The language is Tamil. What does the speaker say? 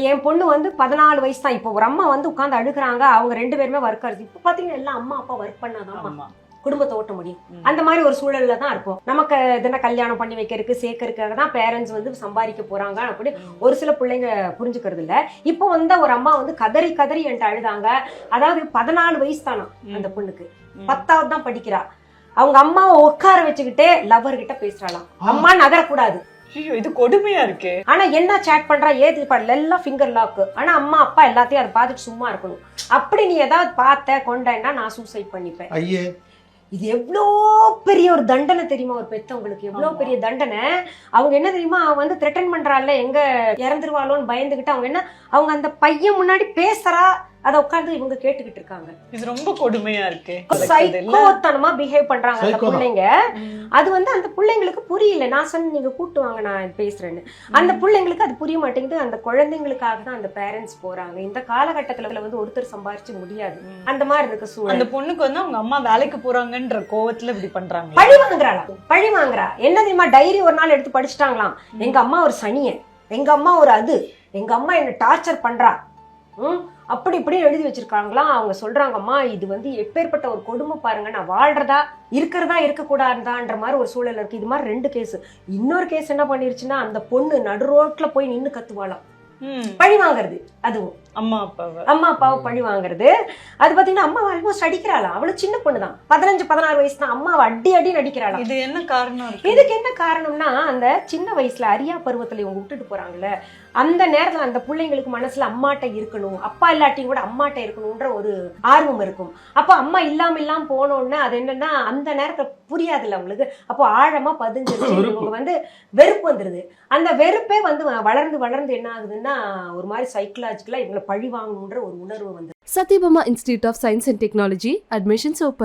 என் பொண்ணு வந்து 14 வயசு தான். இப்போ ஒரு அம்மா வந்து உட்காந்து அழுகுறாங்க, அவங்க 2 பேருமே ஒர்க்கர்ஸ். இப்போ பாத்தீங்கன்னா எல்லாம் அம்மா அப்பா ஒர்க் பண்ணாதான் குடும்பத்தை ஓட்ட முடியும். அந்த மாதிரி ஒரு சூழல்ல தான் இருக்கும். நமக்கு எதனா கல்யாணம் பண்ணி வைக்கிறதுக்கு சேர்க்கறதுக்காக தான் பேரண்ட்ஸ் வந்து சம்பாதிக்க போறாங்க அப்படி ஒரு சில பிள்ளைங்க புரிஞ்சுக்கிறது இல்ல. இப்போ வந்து ஒரு அம்மா வந்து கதறி கதறி என்கிட்ட அழுதாங்க. அதாவது 14 வயசு தானா அந்த பொண்ணுக்கு, 10வது தான் படிக்கிறா. அவங்க அம்மாவை உட்கார வச்சுக்கிட்டே லவர் கிட்ட பேசுறாளாம், அம்மா நகரக்கூடாது. இது கொடுமையா இருக்கு. ஆனா என்ன சேட் பண்றா, ஏது பாடல, எல்லாம் ஃபிங்கர் லாக். ஆனா அம்மா அப்பா எல்லாத்தையும் அதை பார்த்துட்டு சும்மா இருக்கணும். அப்படி நீ ஏதாவது பார்த்த கொண்டேன்னா நான் சூசைட் பண்ணிப்பேன். ஐயே, இது எவ்வளோ பெரிய ஒரு தண்டனை தெரியுமா? ஒரு பெத்தவங்களுக்கு எவ்வளவு பெரிய தண்டனை. அவங்க என்ன தெரியுமா, வந்து த்ரெட்டன் பண்றாள்ல, எங்க இறந்துருவாளோன்னு பயந்துகிட்டு அவங்க அந்த பையன் முன்னாடி பேசுறா, அதை உட்கார்ந்து இவங்க கேட்டுக்கிட்டு இருக்காங்க. இது ரொம்ப கொடுமையா இருக்கு. சைக்கோத்தனமா பிஹேவ் பண்றாங்க அந்த பிள்ளைங்க. அது வந்து அந்த பிள்ளைங்களுக்கு புரியல. நான் சொன்ன நீங்க கூட்டு வாங்க நான் பேசுறேன்னு. அந்த பிள்ளைங்களுக்கு அது புரிய மாட்டேங்குது. அந்த குழந்தைங்களுக்காக தான் அந்த பேரண்ட்ஸ் போறாங்க. இந்த காலகட்டத்துல வந்து ஒருத்தர் சம்பாரிச்சு முடியாது. அந்த மாதிரி இருக்க சூழல். அந்த பொண்ணுக்கு வந்து அவங்க அம்மா வேலைக்கு போறாங்கன்ற கோவத்துல இப்படி பண்றாங்க. பழி வாங்குறா. என்ன தெரியுமா, டைரி ஒரு நாள் எடுத்து படிச்சுட்டாங்களாம். எங்க அம்மா ஒரு சனியன், எங்க அம்மா ஒரு அது, எங்க அம்மா என்ன டார்ச்சர் பண்றா, அப்படி இப்படி எழுதி வச்சிருக்காங்களாம். அவங்க சொல்றாங்கம்மா, இது வந்து எப்பேற்பட்ட ஒரு கொடுமை பாருங்க, நான் வாழ்றதா இருக்கிறதா இருக்கக்கூடாதுன்ற மாதிரி ஒரு சூழல் இருக்கு. இது மாதிரி 2 கேஸ். இன்னொரு கேஸ் என்ன பண்ணிருச்சுன்னா, அந்த பொண்ணு நடு ரோட்ல போய் நின்னு கத்துவாளாம். பழி வாங்குறது. அதுவும் அம்மா அப்பாவை பழி வாங்குறது. அது பாத்தீங்கன்னா அம்மா ஆல்மோஸ்ட் அடிக்கிறாளாம். அவளும் சின்ன பொண்ணுதான், 15-16 வயசு தான். அம்மாவை அடி நடிக்கிறாளாம். இது என்ன காரணம்? இதுக்கு என்ன காரணம்னா, அந்த சின்ன வயசுல அரியா பருவத்துல இவங்க விட்டுட்டு போறாங்கல்ல, அந்த நேரத்துல அந்த பிள்ளைங்களுக்கு மனசுல அம்மாட்ட இருக்கணும், அப்பா இல்லாட்டியும் கூட அம்மாட்ட இருக்கணும்ன்ற ஒரு ஆர்வம் இருக்கும். அப்போ அம்மா இல்லாம போனோன்னு அது என்னன்னா, அந்த நேரத்துல புரியாதுல்ல அவங்களுக்கு. அப்போ ஆழமா பதிஞ்சிருச்சு. இவங்க வந்து வெறுப்பு வந்துருது. அந்த வெறுப்பே வந்து வளர்ந்து என்ன ஆகுதுன்னா, ஒரு மாதிரி சைக்கலாஜிக்கலா இவங்களை பழி வாங்கணும்ன்ற ஒரு உணர்வு வந்து. Satyabama Institute of Science and Technology admissions open.